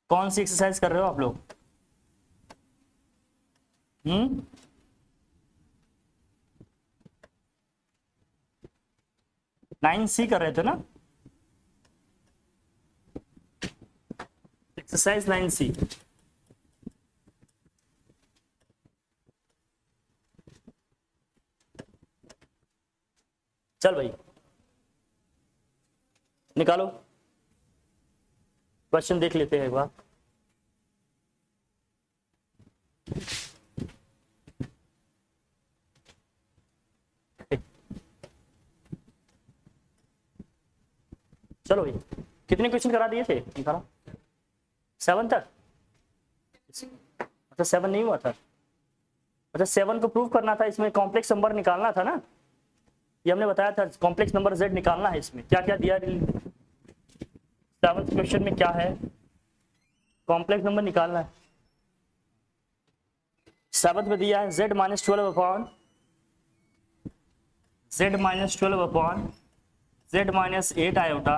कौन सी एक्सरसाइज कर रहे हो आप लोग? 9C कर रहे थे ना, एक्सरसाइज 9C। चल भाई निकालो, क्वेश्चन देख लेते हैं एक बार। चलो भाई, कितने क्वेश्चन करा दिए थे निकालो? 7 तक? अच्छा 7 नहीं हुआ था। अच्छा 7 को प्रूव करना था, इसमें कॉम्प्लेक्स नंबर निकालना था ना, ये हमने बताया था कॉम्प्लेक्स नंबर z निकालना है। इसमें क्या क्या दिया 7th क्वेश्चन में क्या है, कॉम्प्लेक्स नंबर निकालना है। 7th में दिया है z minus 12 upon z minus 12 upon z minus 8 iota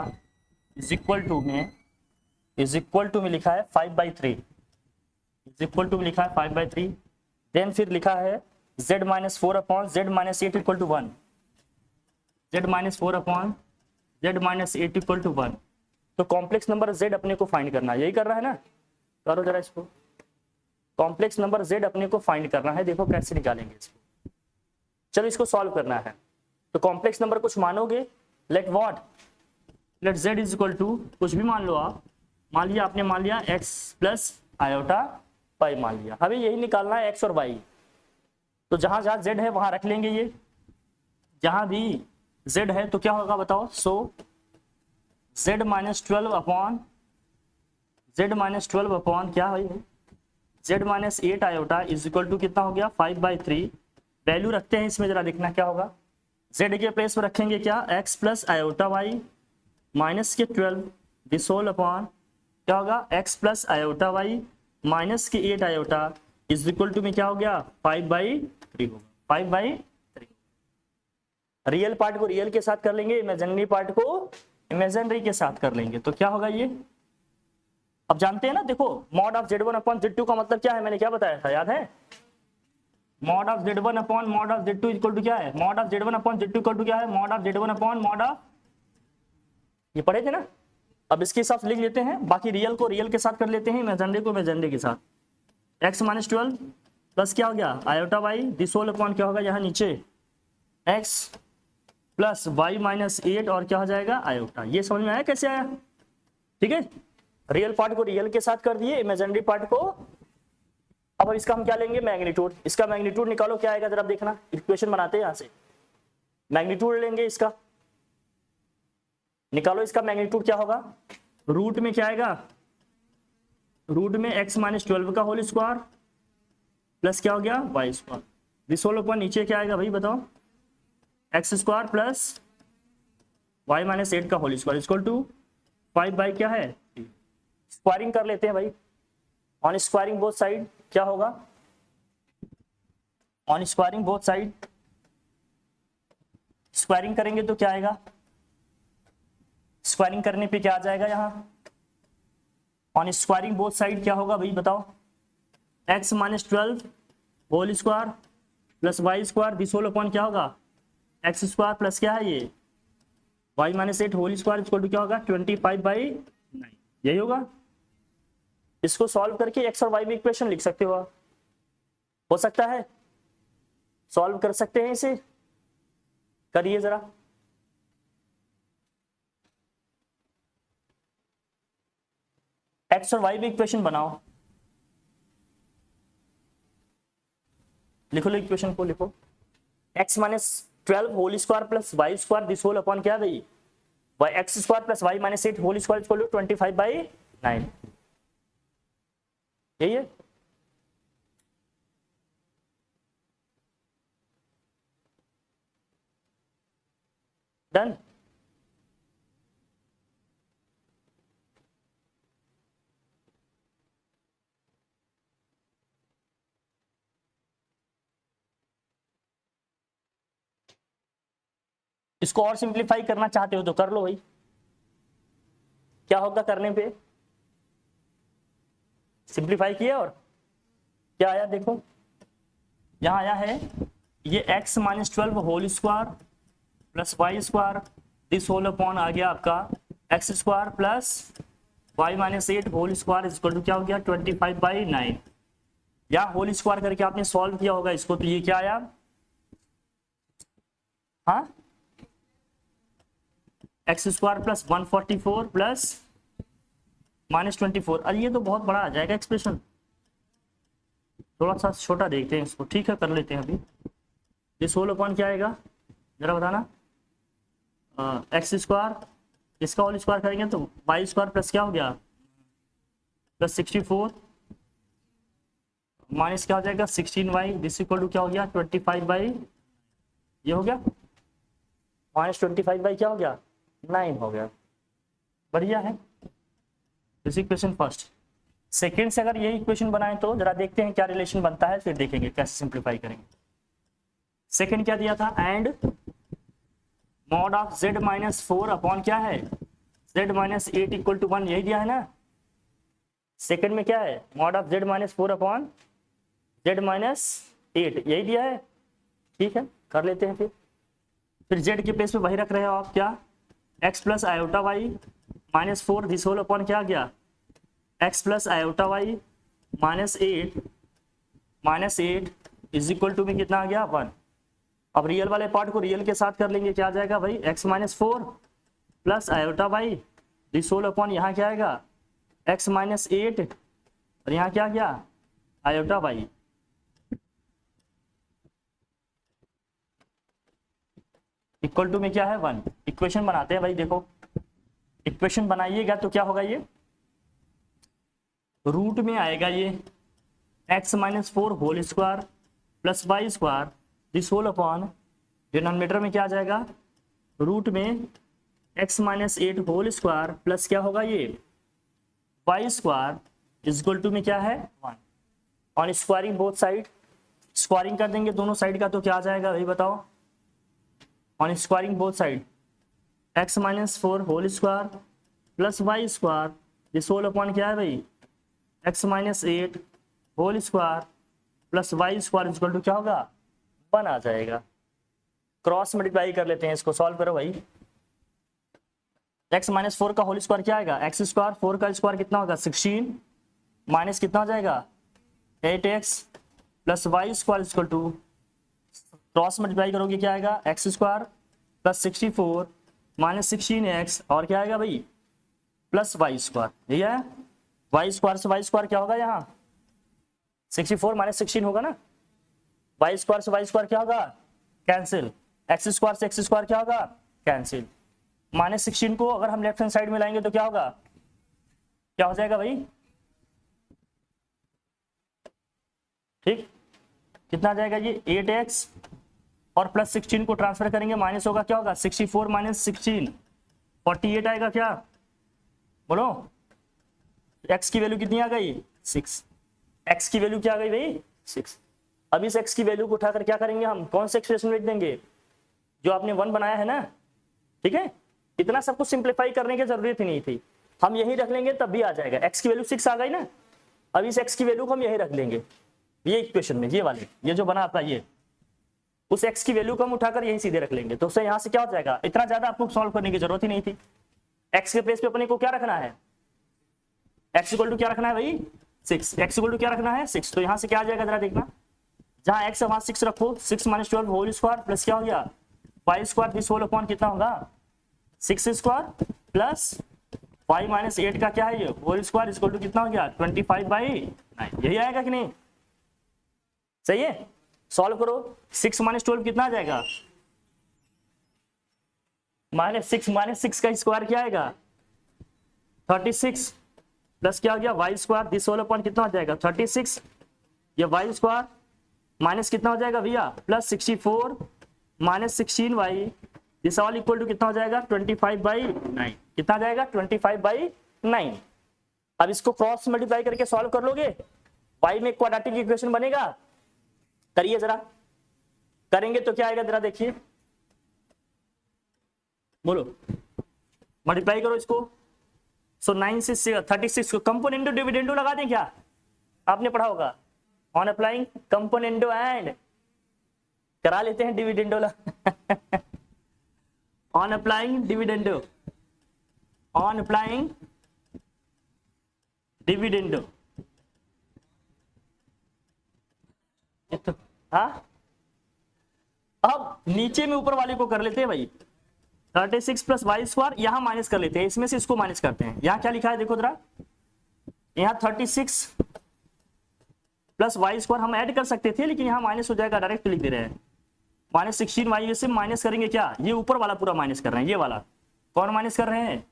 is equal to में लिखा है 5/3, इज इक्वल टू में लिखा है 5/3। देन फिर लिखा है z minus 4 upon z minus 8 equal to 1, z minus 4 upon z minus 8 equal to 1। तो कॉम्प्लेक्स नंबर z अपने को फाइंड करना है, यही कर रहा है ना, करो जरा इसको। कॉम्प्लेक्स नंबर z अपने को फाइंड करना है, देखो कैसे निकालेंगे इसको। चलो इसको सॉल्व करना है। तो कॉम्प्लेक्स नंबर कुछ मानोगे, let what, let z is equal to कुछ भी मान लो आप, मान लिया आपने, मान लिया x प्लस आयोटा पाई मान लिया। हमें यही निकालना है x और y। तो जहां जहां z है वहां रख लेंगे, ये जहां भी z है तो क्या होगा बताओ। सो z माइनस 12 अपॉन क्या है, z minus 8 iota is equal to कितना हो गया 5/3। वैल्यू रखते हैं इसमें, जरा देखना क्या होगा। z के प्लेस में रखेंगे क्या, x plus iota y minus के 12 दिस होल अपॉन क्या होगा x plus iota y minus के 8 आयोटा इज इक्वल टू में क्या हो गया 5/3 होगा, 5/3। रियल पार्ट को रियल के साथ कर लेंगे, इमेजिनरी पार्ट को इमेजिनरी के साथ कर लेंगे, तो क्या होगा ये। अब जानते हैं ना, देखो mod of z1 upon z2 का मतलब क्या है, मैंने क्या बताया था याद है। Mod of z1 upon mod of z2 equal to क्या है, mod of z1 upon z2 equal to क्या है, mod of z1 upon mod of, ये पढ़े थे ना। अब इसके हिसाब से लिख लेते हैं, बाकी रियल को रियल के साथ कर लेते हैं, इमेजिनरी को इमेजिनरी के साथ। x माइनस 12 प्लस क्या हो गया iota y this whole upon क्या होगा यहाँ नीचे x प्लस y माइनस 8 और क्या हो जाएगा आयोटा। ये समझ में आया कैसे आया, ठीक है। रियल पार्ट को रियल के साथ कर दिए, इमेजिनरी पार्ट को। अब इसका हम क्या लेंगे मैग्नीट्यूड, इसका मैग्नीट्यूड निकालो क्या आएगा जरा देखना, इक्वेशन बनाते हैं यहां से। मैग्नीट्यूड लेंगे इसका, निकालो इसका मैग्नीट्यूड क्या होगा। रूट में क्या आएगा, रूट में x माइनस 12 का होल स्क्वायर प्लस क्या हो गया y square this whole upon नीचे क्या आएगा भाई बताओ, x square plus y minus 8 का whole square equal to 5 by क्या है, स्क्वायरिंग कर लेते हैं भाई। ऑन स्क्वायरिंग बोथ साइड क्या होगा, on squaring both side, squaring करेंगे तो क्या आएगा, स्क्वायरिंग करने पे क्या आ जाएगा यहाँ, ऑन स्क्वायरिंग बोथ साइड क्या होगा भाई बताओ, x minus 12 whole square plus Y square this whole upon क्या होगा एक्स स्क्वायर प्लस क्या है ये y minus 8 whole square equal to क्या होगा 25/9, यही होगा। इसको सॉल्व करके x और y में इक्वेशन लिख सकते हो आप, हो सकता है सॉल्व कर सकते हैं इसे, करिए जरा। x और y में इक्वेशन बनाओ, लिखो लो इक्वेशन को, लिखो x minus 12 whole square plus Y square this whole upon क्या भाई y x square plus Y minus 8 whole square equal to 25/9, यही है। डन। इसको और सिंप्लीफाई करना चाहते हो तो कर लो भाई, क्या होगा करने पे, सिंप्लीफाई किए और क्या आया देखो, यहाँ आया है ये x minus 12 whole square plus Y square, this whole upon आ गया आपका X square plus Y minus 8 whole square equal to क्या हो गया 25/9। या होल स्क्वायर करके आपने सॉल्व किया होगा इसको, तो ये क्या आया, हाँ x square plus 144 plus minus 24। अरे ये तो बहुत बड़ा आ जाएगा एक्सप्रेशन, थोड़ा सा छोटा देखते हैं इसको, ठीक है कर लेते हैं अभी। दिस होल अपॉन क्या आएगा जरा बताना, एक्स स्क्वायर, इसका होल स्क्वायर करेंगे तो वाई स्क्वायर प्लस क्या हो गया प्लस 64 माइनस क्या हो जाएगा 16y, दिस इक्वल टू क्या हो गया 25 ये हो गया माइनस 25 क्या हो गया 9 हो गया। बढ़िया है, दिस इक्वेशन फर्स्ट। सेकेंड से अगर ये इक्वेशन बनाए तो जरा देखते हैं क्या रिलेशन बनता है, फिर देखेंगे कैसे सिंप्लीफाई करेंगे। सेकेंड क्या दिया था, and mod of z minus 4 upon क्या है z माइनस 8 इक्वल टू 1, यही दिया है ना। सेकेंड में क्या है, mod of z minus 4 upon z minus 8, यही दिया है, ठीक है कर लेते हैं। फिर z के प्लेस पे वही रख रहे हो आप, क्या x plus iota y minus 4 this whole upon क्या गया x plus iota y minus 8 is equal to में कितना आ गया 1। अब रियल वाले पार्ट को रियल के साथ कर लेंगे, क्या आ जाएगा भाई x minus 4 plus iota y this whole upon यहाँ क्या आएगा x माइनस 8 और यहाँ क्या गया आयोटा वाई। इक्वल टू में क्या है 1। इक्वेशन बनाते हैं भाई, देखो इक्वेशन बनाइएगा तो क्या होगा, ये रूट में आएगा ये x minus 4 whole square plus Y square this whole upon, denominator में क्या आ जाएगा रूट में x minus 8 whole square plus क्या होगा ये वाई स्क्वायर इक्वल टू में क्या है 1। On squaring both side, squaring कर देंगे दोनों साइड का तो क्या आ जाएगा भाई बताओ, on squaring both side x minus 4 whole square plus Y square this whole upon क्या है भाई x minus 8 whole square plus Y square equal to क्या होगा 1 आ जाएगा। क्रॉस मल्टीप्लाई कर लेते हैं इसको, सॉल्व करो भाई। x माइनस 4 का होल स्क्वायर क्या आएगा एक्स स्क्वायर, 4 का स्क्वायर कितना होगा 16 माइनस कितना हो जाएगा 8x plus Y square equal to, cross multiply करोगे क्या आएगा x square plus 64 minus 16x और क्या आएगा भाई प्लस वाई स्क्वायर, यही है वाई स्क्वायर से वाई स्क्वायर क्या होगा यहाँ 64 माइनस 16 होगा ना, वाई स्क्वायर से वाई स्क्वायर क्या होगा कैंसिल, एक्स स्क्वायर से एक्स स्क्वायर क्या होगा कैंसिल, माइनस 16 को अगर हम लेफ्ट हैंड साइड में लाएंगे तो क्या होगा, क्या हो जाएगा भाई ठीक, कितना आ जाएगा ये 8x और प्लस 16 को ट्रांसफर करेंगे माइनस होगा क्या होगा 64 माइनस 16 48 आएगा क्या, बोलो x की वैल्यू कितनी आ गई 6, x की वैल्यू क्या आ गई भाई 6। अब इस x की वैल्यू को उठाकर क्या करेंगे हम, कौन से एक्सप्रेशन में लिख देंगे जो आपने 1 बनाया है ना, ठीक है। इतना सब कुछ सिंप्लीफाई करने की जरूरत ही नहीं थी, हम यही रख लेंगे तब भी आ जाएगा। x की वैल्यू 6 आ गई ना, अब इस x की वैल्यू को हम यही रख लेंगे, ये इक्वेशन में ये वाले ये जो बना आता है ये, उस x की वैल्यू को हम उठाकर यही सीधे रख लेंगे, तो उससे यहाँ से क्या हो जाएगा, इतना ज्यादा आपको सॉल्व करने की जरूरत ही नहीं थी। x के प्लेस पे अपने को क्या रखना है, x इक्वल टू क्या रखना है भाई 6, x इक्वल टू क्या रखना है 6, तो यहाँ से क्या आ जाएगा जरा देखना, जहाँ x है वहां 6 रखो, 6 माइनस 12 होल स्क्वायर प्लस क्या हो गया y square this whole upon कितना होगा 6 स्क्वायर प्लस वाई माइनस 8 का क्या है ये होल स्क्वायर इक्वल टू कितना हो गया 25/9, यही आएगा कि नहीं, सही है। सॉल्व करो, 6 माइनस 12 कितना आ जाएगा माइनस 6 का स्क्वायर क्या आएगा 36 प्लस क्या हो गया y square this whole upon कितना हो जाएगा 36, ये वाई स्क्वायर माइनस कितना हो जाएगा भैया plus 64 minus 16y this all equal to कितना हो जाएगा 25/9, कितना आ जाएगा 25/9। अब इसको क्रॉस मल्टीप्लाई करके सॉल्व कर लोगे, y में क्वाड्रेटिक इक्वेशन बनेगा, करिए जरा, करेंगे तो क्या आएगा जरा देखिए, बोलो मल्टीप्लाई करो इसको। सो 9 से 36 को कंपोनेंडो डिविडेंडो लगा दें क्या, आपने पढ़ा होगा, ऑन अप्लाइंग कंपोनेंडो एंड, करा लेते हैं dividendo on applying dividendo, on applying dividendo. तो हाँ, अब नीचे में ऊपर वाले को कर लेते हैं भाई, 36 प्लस वाई स्क्वायर, यहां माइनस कर लेते हैं, इसमें से इसको माइनस करते हैं। यहां क्या लिखा है देखो जरा, यहां 36 प्लस वाई स्क्वायर हम ऐड कर सकते थे, लेकिन यहां माइनस हो जाएगा, डायरेक्ट लिख दे रहे हैं। -16 वाई से माइनस करेंगे क्या, ये ऊपर वाला पूरा माइनस कर रहे हैं, ये वाला कौन माइनस कर रहे हैं,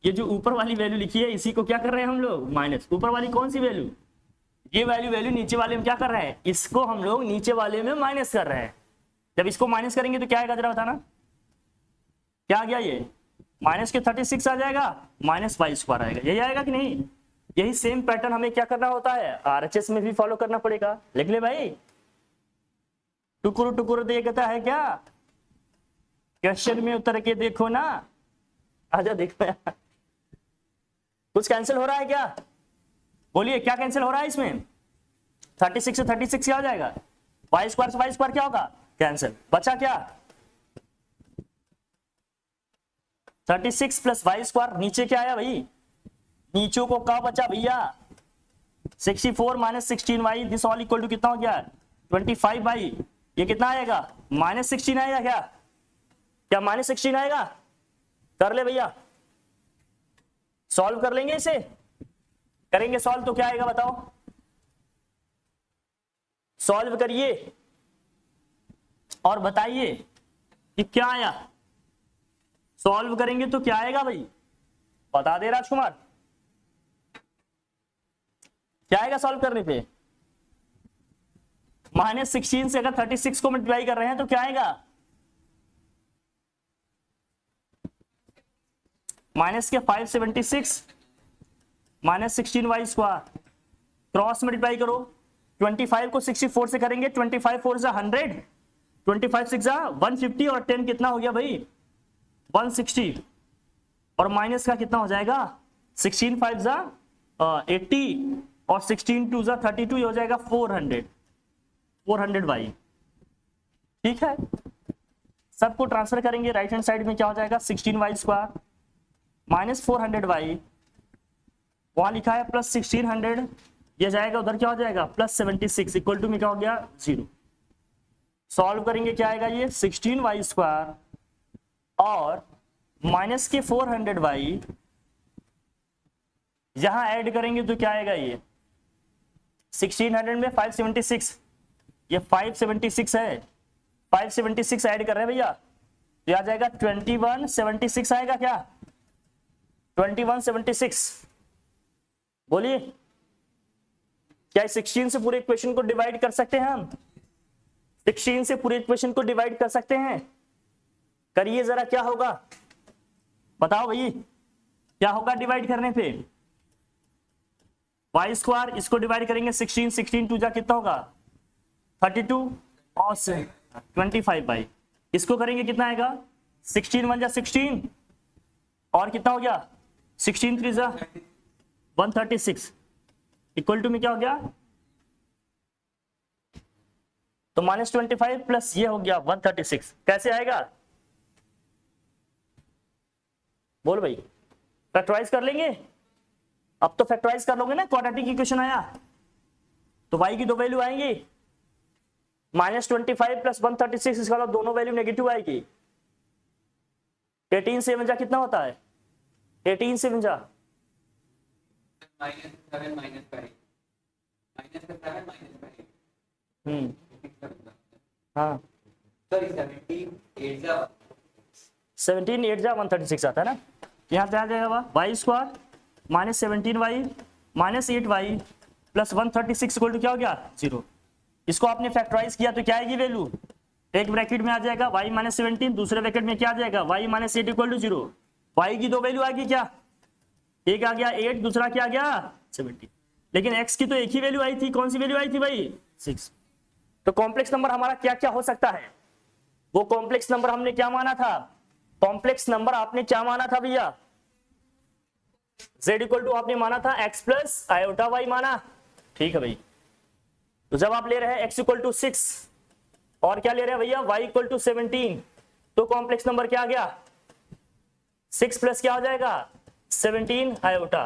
ये जो ऊपर वाली वैल्यू लिखी है इसी को क्या कर रहे हैं हम लोग माइनस। ऊपर वाली कौन सी वैल्यू, ये वैल्यू नीचे वाले में क्या कर रहे हैं, इसको हम लोग नीचे वाले में माइनस कर रहे हैं। जब इसको माइनस करेंगे तो क्या आएगा जरा बताना, क्या आ गया, ये माइनस के 36 आ जाएगा, माइनस वाई स्क्वायर आएगा, यही आएगा कि नहीं। यही सेम पैटर्न हमें क्या करना होता है, आरएचएस में भी फॉलो करना पड़ेगा। लिख ले भाई, टुकुर टुकुर देखता है क्या, क्वेश्चन में उतर के देखो ना, आजा देखो यार। कुछ कैंसिल हो रहा है क्या, बोलिए क्या कैंसिल हो रहा है इसमें, 36 से 36 क्या हो जाएगा, वाई स्क्वायर से वाई स्क्वायर क्या होगा, कैंसिल, बचा क्या 36 प्लस वाई स्क्वायर, नीचे क्या आया भाई, नीचों को क्या बचा भैया, 64 minus 16 y, this all equal to कितना हो गया 25 वाई, ये कितना आएगा -16 आएगा, क्या क्या -16 आएगा, कर ले भैया, सॉल्व कर लेंगे इसे, करेंगे सॉल्व तो क्या आएगा बताओ, सॉल्व करिए और बताइए कि क्या आया, सॉल्व करेंगे तो क्या आएगा भाई, बता दे राजकुमार, क्या आएगा सॉल्व करने पे, -16 से अगर 36 को मल्टीप्लाई कर रहे हैं तो क्या आएगा, माइनस के 576 -16 वाई स्क्वायर, क्रॉस मल्टीप्लाई करो, 25 को 64 से करेंगे, 25 4 जा 100, 25 6 जा 150 और 10 कितना हो गया भाई 160, और माइनस का कितना हो जाएगा 16 5 जा 80 और 16 2 जा 32, ये हो जाएगा 400 वाई। ठीक है, सबको ट्रांसफर करेंगे, राइट हैंड साइड में क्या हो जाएगा 16 वाई स्क्वायर माइनस 400 वाई, वहां लिखा है प्लस 1600, ये जाएगा उधर क्या हो जाएगा +76 इक्वल टू में क्या हो गया 0। सॉल्व करेंगे क्या आएगा ये 16 वाई स्क्वायर और माइनस के 400 वाई, यहां ऐड करेंगे तो क्या आएगा ये 1600 में 576, ये 576 है, 576 ऐड कर रहे हैं भैया, तो आ जाएगा 2176 आएगा, क्या 2176, बोलिए क्या 16 से पूरे इक्वेशन को डिवाइड कर सकते हैं हम, 16 से पूरे इक्वेशन को डिवाइड कर सकते हैं, करिए जरा क्या होगा बताओ भाई, क्या होगा डिवाइड करने पे, वाई स्क्वायर इसको डिवाइड करेंगे 16 2 जा कितना होगा 32 और 25 बाई, इसको करेंगे कितना आएगा 16 1 जा 16 और कितना हो गया 16 3 जा 136 इक्वल टू में क्या हो गया, तो -25 प्लस ये हो गया 136, कैसे आएगा बोल भाई, फैक्टराइज कर लेंगे, अब तो फैक्टराइज कर लोगे ना, क्वाड्रेटिक इक्वेशन आया तो y की दो वैल्यू आएंगी, -25 प्लस 136, इसका मतलब दोनों वैल्यू नेगेटिव आएगी, 18 से जा कितना होता है 18 से जा हाँ 17 8 जा 136 आता है ना, यहाँ से आ जाएगा y square -17 y -8 y plus 136 equal to क्या हो गया 0। इसको आपने फैक्टराइज किया तो क्या आएगी वैल्यू, एक ब्रैकेट में आ जाएगा y -17, दूसरे ब्रैकेट में क्या आ जाएगा y -8 इक्वल टू 0, y की दो वैल्यू आ गई, क्या एक आ गया 8, दूसरा क्या आ गया 17, लेकिन x की तो एक ही वैल्यू आई थी, कौन सी वैल्यू आई थी भाई 6। तो कॉम्प्लेक्स नंबर हमारा क्या क्या हो सकता है, वो कॉम्प्लेक्स नंबर हमने क्या माना था, कॉम्प्लेक्स नंबर आपने क्या माना था भैया, z इक्वल टू आपने माना था x प्लस आयोटा y माना, ठीक है भाई। तो जब आप ले रहे हैं x इक्वल टू 6 और क्या ले रहे हैं भैया y इक्वल टू 17, तो कॉम्प्लेक्स नंबर क्या आ गया 6 प्लस क्या हो जाएगा 17 आयोटा।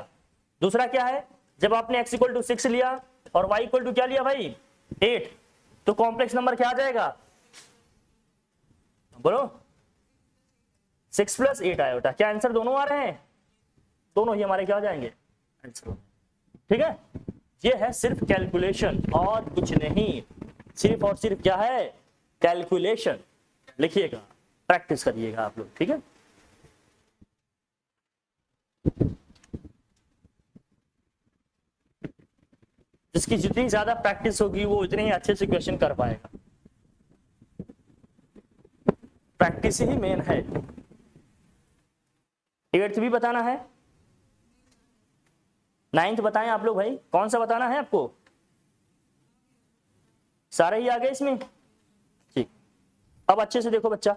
दूसरा क्या है, जब आपने x इक्वल टू 6 लिया और y इक्वल टू क्या लिया भाई 8, तो कॉम्प्लेक्स नंबर क्या आ जाएगा बोलो 6 प्लस 8 आयोटा। क्या आंसर दोनों आ रहे हैं, दोनों ही हमारे क्या हो जाएंगे आंसर। ठीक है, ये है सिर्फ कैलकुलेशन और कुछ नहीं, सिर्फ और सिर्फ क्या है कैलकुलेशन। लिखिएगा, प्रैक्टिस करिएगा आप लोग, ठीक है। जिसकी जितनी ज्यादा प्रैक्टिस होगी वो उतने ही अच्छे से क्वेश्चन कर पाएगा। प्रैक्टिस ही मेन है। 8th भी बताना है, 9th बताएं आप लोग भाई, कौन सा बताना है आपको, सारे ही आ गए इसमें, ठीक। अब अच्छे से देखो बच्चा,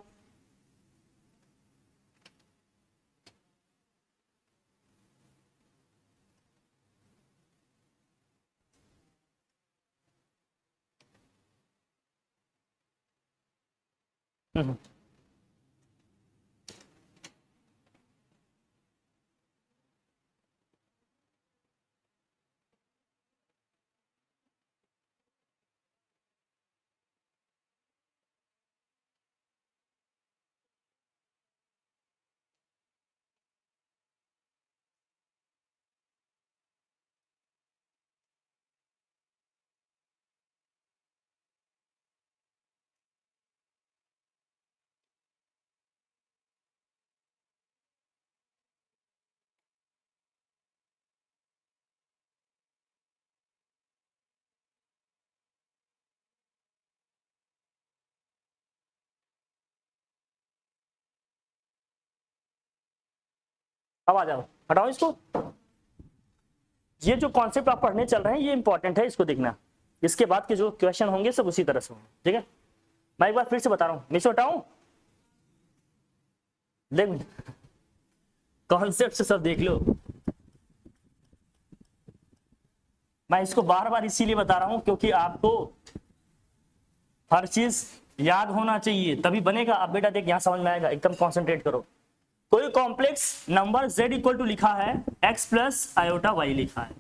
अब आ जाओ, हटाओ इसको। ये जो कॉन्सेप्ट आप पढ़ने चल रहे हैं ये इंपॉर्टेंट है, इसको देखना। इसके बाद के जो क्वेश्चन होंगे सब उसी तरह से होंगे, ठीक है। मैं एक बार फिर से बता रहा हूं, मिस हटाऊं, देख कॉन्सेप्ट से सब देख लो। मैं इसको बार बार इसीलिए बता रहा हूं क्योंकि आपको हर चीज याद होना चाहिए, तभी बनेगा। अब बेटा देख यहां समझ में आएगा, एकदम कॉन्सेंट्रेट करो। कोई complex number z equal to लिखा है x प्लस आयोटा y लिखा है,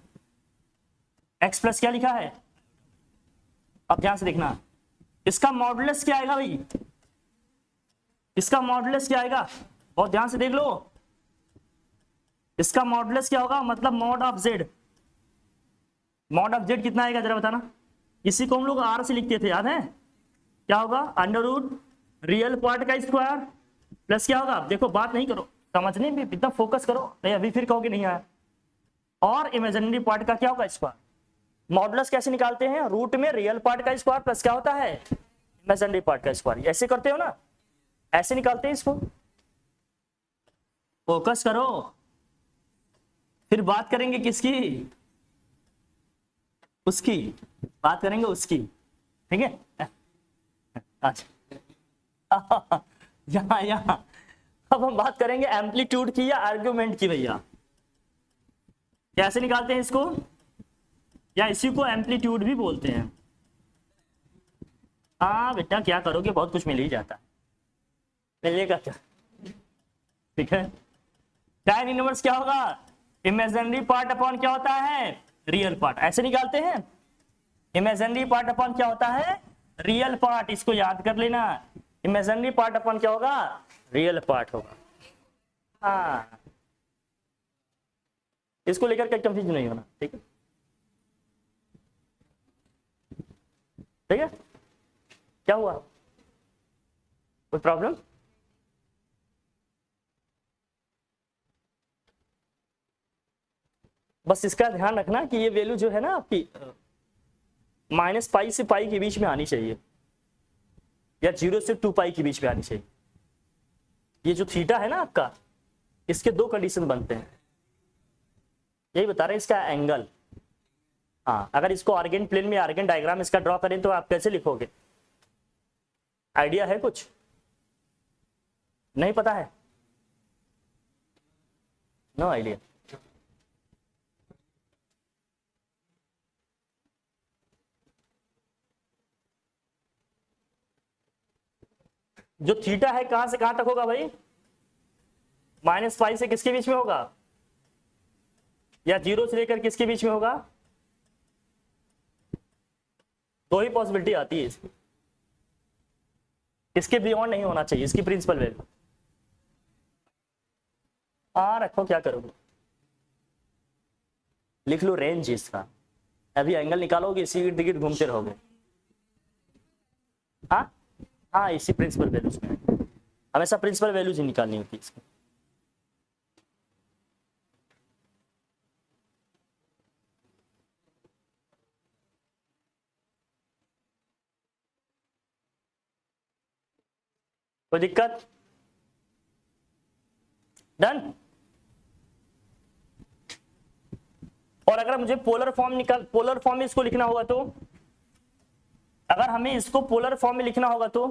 x प्लस क्या लिखा है, अब ध्यान से देखना, इसका मॉडुलस क्या आएगा भाई, इसका मॉडुलस क्या आएगा, बहुत ध्यान से देख लो। इसका मॉडुलस क्या होगा, मतलब mod of z, mod of z कितना आएगा जरा बताना। इसी को हम लोग r से लिखते थे, याद है, क्या होगा अंडर रूट रियल पार्ट का स्क्वायर प्लस क्या होगा, देखो बात नहीं करो, समझने में इतना फोकस करो, नहीं अभी फिर कहोगे नहीं आया। और इमेजिनरी पार्ट का क्या होगा स्क्वायर। मॉडुलस कैसे निकालते हैं, रूट में रियल पार्ट का स्क्वायर प्लस क्या होता है इमेजिनरी पार्ट का स्क्वायर, ऐसे करते हो ना, ऐसे निकालते हैं इसको। फोकस करो, फिर बात करेंगे किसकी, उसकी बात करेंगे उसकी, ठीक है। अच्छा यहां अब हम बात करेंगे एम्पलीट्यूड की या आर्ग्यूमेंट की भैया। कैसे निकालते हैं इसको, या इसी को एम्पलीट्यूड भी बोलते हैं। हाँ बेटा क्या करोगे, बहुत कुछ मिल ही जाता है, मिलेगा क्या, ठीक है। tan इनवर्स क्या होगा, इमेजिनरी पार्ट अपॉन क्या होता है रियल पार्ट, ऐसे निकालते हैं। इमेजिनरी पार्ट अपॉन क्या होता है रियल पार्ट, इसको याद कर लेना। इमेजिनरी पार्ट अपॉन क्या होगा रियल पार्ट होगा। हाँ इसको लेकर के कंफ्यूज नहीं होना, ठीक है, ठीक है। क्या हुआ, कोई प्रॉब्लम, बस इसका ध्यान रखना कि ये वैल्यू जो है ना आपकी -π से पाई के बीच में आनी चाहिए, या 0 से 2π के बीच में आनी चाहिए। ये जो थीटा है ना आपका, इसके दो कंडीशन बनते हैं, यही बता रहे हैं, इसका एंगल। हाँ अगर इसको आर्गेन प्लेन में आर्गेन डायग्राम इसका ड्रॉ करें तो आप कैसे लिखोगे, आइडिया है कुछ, नहीं पता है, नो आइडिया। जो थीटा है कहां से कहां तक होगा भाई, -5 से किसके बीच में होगा, या 0 से लेकर किसके बीच में होगा, दो ही पॉसिबिलिटी आती है इसकी, इसके बियॉन्ड नहीं होना चाहिए इसकी प्रिंसिपल वैल्यू। रखो क्या करोगे, लिख लो रेंज इसका, अभी एंगल निकालोगे इसी इर्द गिर्द घूमते रहोगे। हाँ इसी प्रिंसिपल वैल्यूज में हमेशा प्रिंसिपल वैल्यूज ही निकालनी होती है इसकी। कोई दिक्कत, डन। और अगर मुझे पोलर फॉर्म में इसको लिखना होगा तो, अगर हमें इसको पोलर फॉर्म में लिखना होगा तो,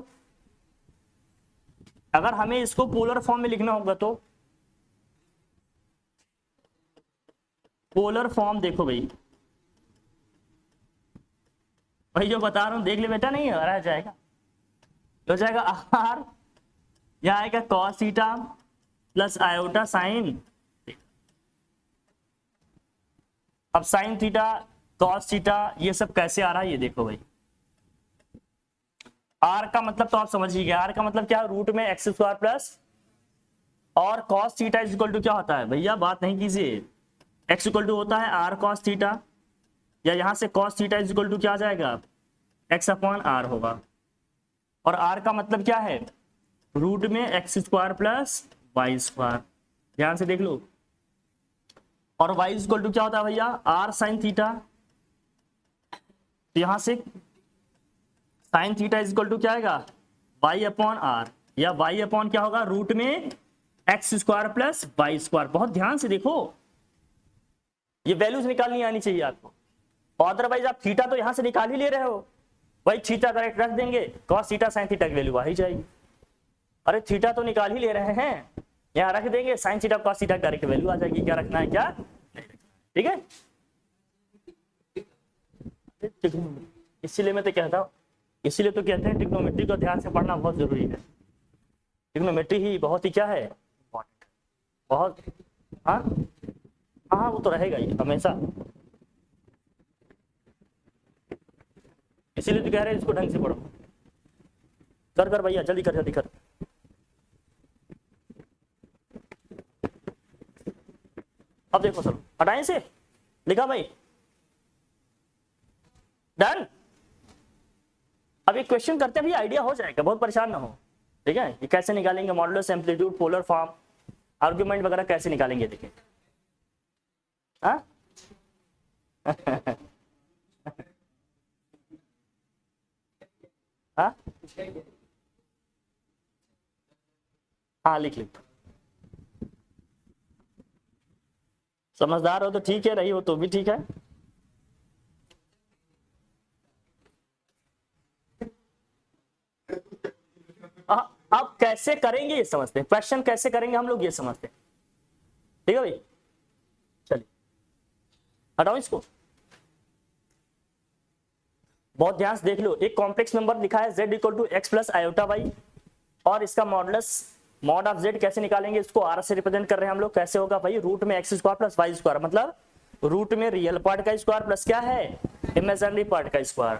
अगर हमें इसको पोलर फॉर्म में लिखना होगा तो, पोलर फॉर्म देखो भाई, भाई जो बता रहा हूं देख ले बेटा, नहीं रह जाएगा, हो जाएगा आर, यह आएगा cos theta plus iota sign. अब साइन थीटा कॉस थीटा ये सब कैसे आ रहा है ये देखो भाई, आर का मतलब तो आप समझ ही गए, आर का मतलब क्या है, रूट में एक्स स्क्वायर प्लस, और cos theta is equal to क्या होता है भैया, बात नहीं कीजिए, एक्स इक्वल टू होता है आर कॉस थीटा, या यहां से cos theta is equal to क्या आ जाएगा, एक्स अपॉन आर होगा, और आर का मतलब क्या है, रूट में x square plus Y square, ध्यान से देख लो, और y इक्वल टू क्या होता है भैया, आर साइन थीटा, तो यहां से sine theta is equal to क्या आएगा, y अपॉन आर, या y अपॉन क्या होगा, रूट में x square plus Y square. बहुत ध्यान से देखो, ये वैल्यूज निकालनी आनी चाहिए आपको, अदरवाइज आप थीटा तो यहां से निकाल ही ले रहे हो, भाई थीटा करेक्ट रख देंगे, कॉस थीटा साइन थीटा की वैल्यू आ ही जाएगी, अरे थीटा तो निकाल ही ले रहे हैं, यहाँ रख देंगे sine theta cos theta correct value आ जाएगी, क्या रखना है क्या, ठीक है। इसीलिए मैं तो कहता हूँ, इसीलिए तो कहते हैं ट्रिग्नोमेट्री को ध्यान से पढ़ना बहुत जरूरी है, ट्रिग्नोमेट्री ही बहुत ही क्या है, इंपॉर्टेंट, बहुत। हाँ हाँ वो तो रहेगा ही हमेशा, इसीलिए तो कह रहे हैं इसको ढंग से पढ़ो, कर कर भैया जल्दी कर जल्दी कर। अब देखो चलो हटाएं से, लिखा भाई, डन। अब एक क्वेश्चन करते हैं भी, आइडिया हो जाएगा, बहुत परेशान ना हो, ठीक है। ये कैसे निकालेंगे, modulus, amplitude, polar form, argument वगैरह कैसे निकालेंगे देखिए। हाँ हाँ हाँ लिख लिख, समझदार हो तो ठीक है, रही हो तो भी ठीक है। अब कैसे करेंगे ये समझते हैं, क्वेश्चन कैसे करेंगे हम लोग ये समझते हैं, ठीक है भाई। चलिए हटाओ इसको, बहुत ध्यान से देख लो, एक कॉम्प्लेक्स नंबर लिखा है z equal to x plus iota y, और इसका मॉडुलस मॉड ऑफ z कैसे निकालेंगे, इसको r से रिप्रेजेंट कर रहे हैं हम लोग, कैसे होगा भाई, रूट में x square plus Y square, मतलब रूट में रियल पार्ट का स्क्वायर प्लस क्या है, इमेजिनरी पार्ट का स्क्वायर।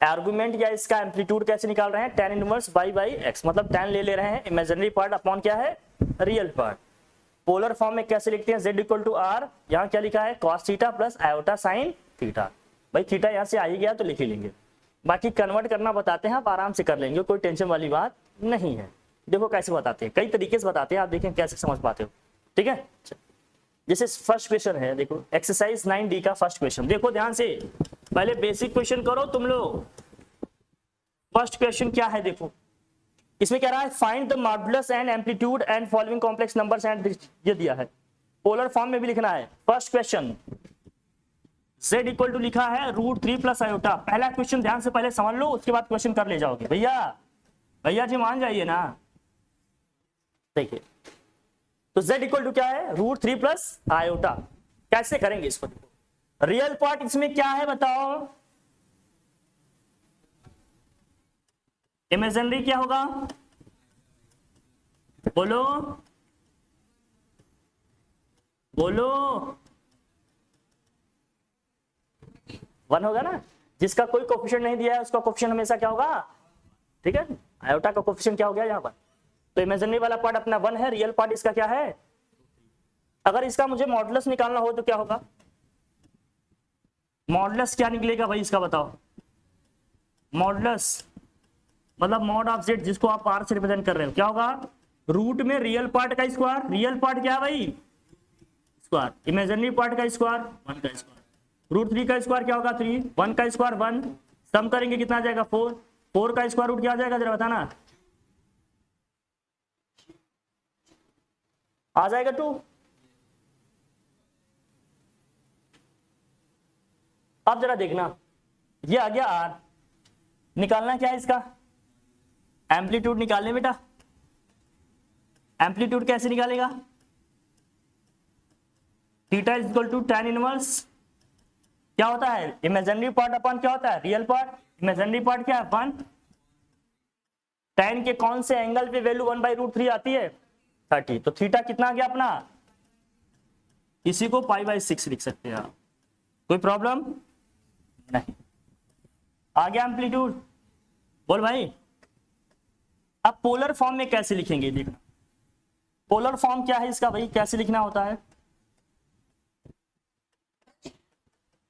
आर्गुमेंट या इसका एम्पलीट्यूड कैसे निकाल रहे हैं, tan inverse y by x, मतलब tan ले रहे हैं, इमेजिनरी पार्ट अपॉन क्या है, रियल पार्ट। पोलर फॉर्म में कैसे लिखते हैं, z इक्वल टू आर, यहाँ क्या लिखा है, cos theta plus iota sine theta, भाई थीटा यहाँ से आ ही गया तो लिख ही लेंगे, बाकी कन्वर्ट करना बताते हैं, आप आराम से कर लेंगे, कोई टेंशन वाली बात नहीं है। देखो कैसे बताते हैं, कई तरीके से बताते हैं, आप देखें कैसे समझ पाते हो, ठीक है। जैसे फर्स्ट क्वेश्चन है, देखो एक्सरसाइज 9D का फर्स्ट क्वेश्चन, देखो ध्यान से, पहले बेसिक क्वेश्चन करो तुम लोग। फर्स्ट क्वेश्चन क्या है देखो, इसमें क्या रहा है, find the modulus and amplitude and following complex numbers and, ये दिया है, पोलर फॉर्म में भी लिखना है। First question z equal to लिखा है √3 प्लस आयोटा, पहला क्वेश्चन ध्यान से पहले समझ लो, उसके बाद क्वेश्चन कर ले जाओगे। भैया भैया जी मान जाइए ना, देखिए तो z इक्वल टू क्या है, √3 प्लस आयोटा, कैसे करेंगे इसको, रियल पार्ट इसमें क्या है बताओ, इमेजिनरी क्या होगा, बोलो बोलो, 1 होगा ना। जिसका कोई कोफिशिएंट नहीं दिया है उसका कोफिशिएंट हमेशा क्या होगा, ठीक है। आयोटा का कोफिशिएंट क्या हो गया यहाँ पर, तो इमेजिनरी वाला पार्ट अपना 1 है, रियल पार्ट इसका क्या है। अगर इसका मुझे मॉडुलस निकालना हो तो क्या होगा, मॉडुलस क्या निकलेगा भाई इसका बताओ। मॉडुलस मतलब मॉड ऑफ जेड, जिसको आप आर से रिप्रेजेंट कर रहे हो, क्या होगा, रूट में रियल पार्ट का स्क्वायर, रियल पार्ट क्या है भाई स्क्वायर, इमेजिनरी पार्ट का स्क्वायर 1 का स्क्वायर, रूट 3 का स्क्वायर क्या होगा 3, 1 का स्क्वायर 1, सम करेंगे कितना आ जाएगा 4, 4 का स्क्वायर रूट क्या आ जाएगा जरा बताना, आ जाएगा 2। अब जरा देखना, ये आ गया आर, निकालना क्या है इसका, एम्पलीट्यूड निकालने बेटा। एम्पलीट्यूड कैसे निकालेगा, theta is equal to tan inverse क्या होता है, इमेजिनरी पार्ट अपन क्या होता है रियल पार्ट, इमेजिनरी पार्ट क्या है 1, tan के कौन से एंगल पे वैल्यू 1/√3 आती है 30, तो थीटा कितना आ गया अपना, इसी को π/6 लिख सकते हैं आप, कोई प्रॉब्लम नहीं। आ गया एम्पलीट्यूड, बोल भाई। अब पोलर फॉर्म में कैसे लिखेंगे देखना, पोलर फॉर्म क्या है इसका भाई, कैसे लिखना होता है,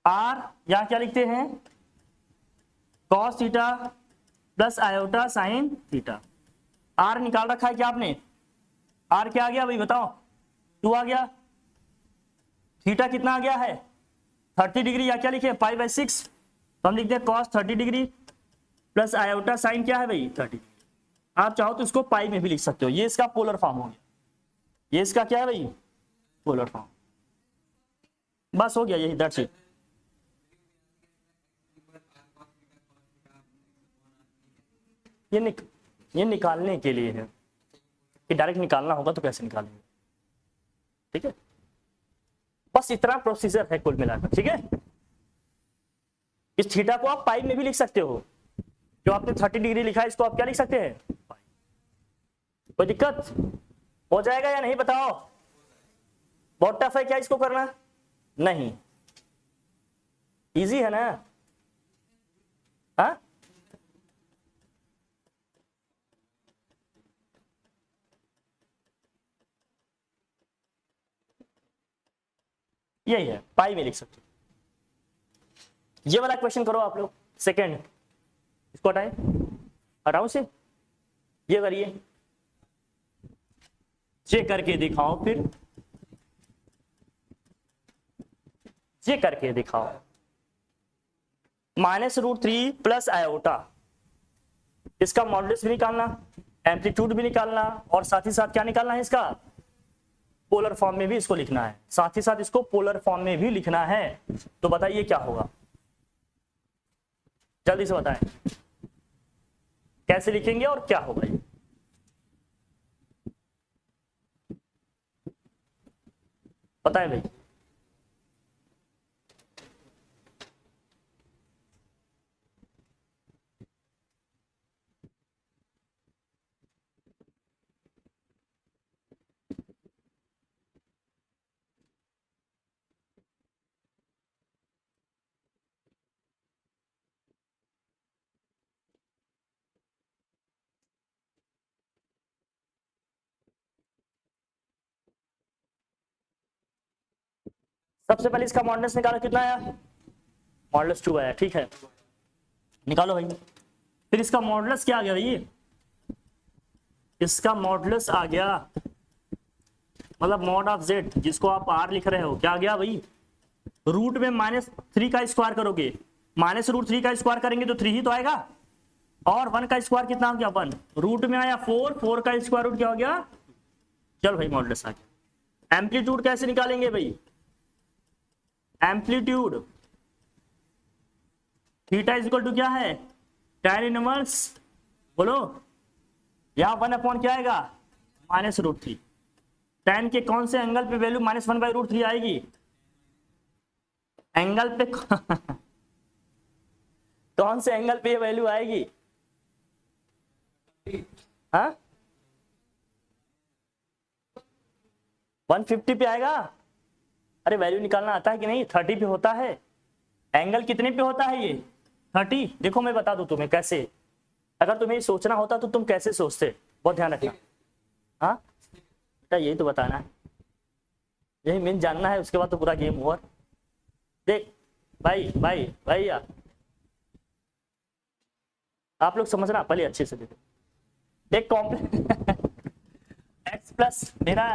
आर या क्या लिखते हैं cos theta plus iota sine theta, r निकाल रखा है क्या आपने, आर क्या आ गया भाई बताओ, 2 आ गया, थीटा कितना आ गया है 30 डिग्री, या क्या लिखे π/6, तो हम लिखते हैं cos 30 degree plus iota sign क्या है भाई 30, आप चाहो तो इसको पाई में भी लिख सकते हो, ये इसका पोलर फॉर्म हो गया, ये इसका क्या है भाई पोलर फॉर्म, बस हो गया यही, दैट्स इट। ये निकालने के लिए है कि डायरेक्ट निकालना होगा तो कैसे निकालेंगे, ठीक है, बस इतना प्रोसीजर है कुल मिलाकर, ठीक है। इस थीटा को आप पाई में भी लिख सकते हो, जो आपने 30 डिग्री लिखा है इसको आप क्या लिख सकते हैं, कोई दिक्कत हो जाएगा या नहीं बताओ, बहुत टफ है क्या इसको करना, नहीं इजी है ना, हाँ यही है, पाई में लिख सकते हो। ये वाला क्वेश्चन करो आप लोग, सेकेंड, इसको हटाएं, हटाओ से, ये करिए, ये करके दिखाओ, फिर ये करके दिखाओ, -√3 प्लस आयोटा, इसका मॉडुलस भी निकालना, एम्पलीट्यूड भी निकालना, और साथ ही साथ क्या निकालना है इसका पोलर फॉर्म में भी इसको लिखना है, साथ ही साथ इसको पोलर फॉर्म में भी लिखना है, तो बताइए क्या होगा, जल्दी से बताएं कैसे लिखेंगे और क्या होगा ये, बताएं भाई। सबसे पहले इसका मॉडुलस निकालो, कितना आया, मॉडुलस 2 आया, ठीक है, निकालो भाई। फिर इसका मॉडुलस क्या आ गया भाई, इसका मॉडुलस आ गया, मतलब मॉड ऑफ जेड, जिसको आप आर लिख रहे हो, क्या आ गया भाई, रूट में -3 का स्क्वायर करोगे, -√3 का स्क्वायर करेंगे तो 3 ही तो आएगा, और 1 का स्क्वायर कितना हो गया 1, रूट में आया 4, 4 का स्क्वायर रूट क्या हो गया, चल भाई मॉडुलस आ गया। एम्पलीट्यूड कैसे निकालेंगे भाई, amplitude theta is equal to क्या है tan इनवर्स, बोलो, यहां 1 क्या आएगा -√3, tan के कौन से एंगल पे वैल्यू -1/√3 आएगी, एंगल पे कौन से एंगल पे वैल्यू आएगी, हाँ 150 पे आएगा। अरे वैल्यू निकालना आता है कि नहीं? 30 पे होता है। एंगल कितने पे होता है ये? 30। देखो मैं बता दूं तुम्हें कैसे, अगर तुम्हें सोचना होता तो तुम कैसे सोचते, बहुत ध्यान रखना। हाँ बेटा यही तो बताना है, यही मेन जानना है, उसके बाद तो पूरा गेम ओवर। देख भाई भाई भैया, आप लोग समझना पहले अच्छे से। देखो देख कॉम्प्लेक्स एक्स प्लस मेरा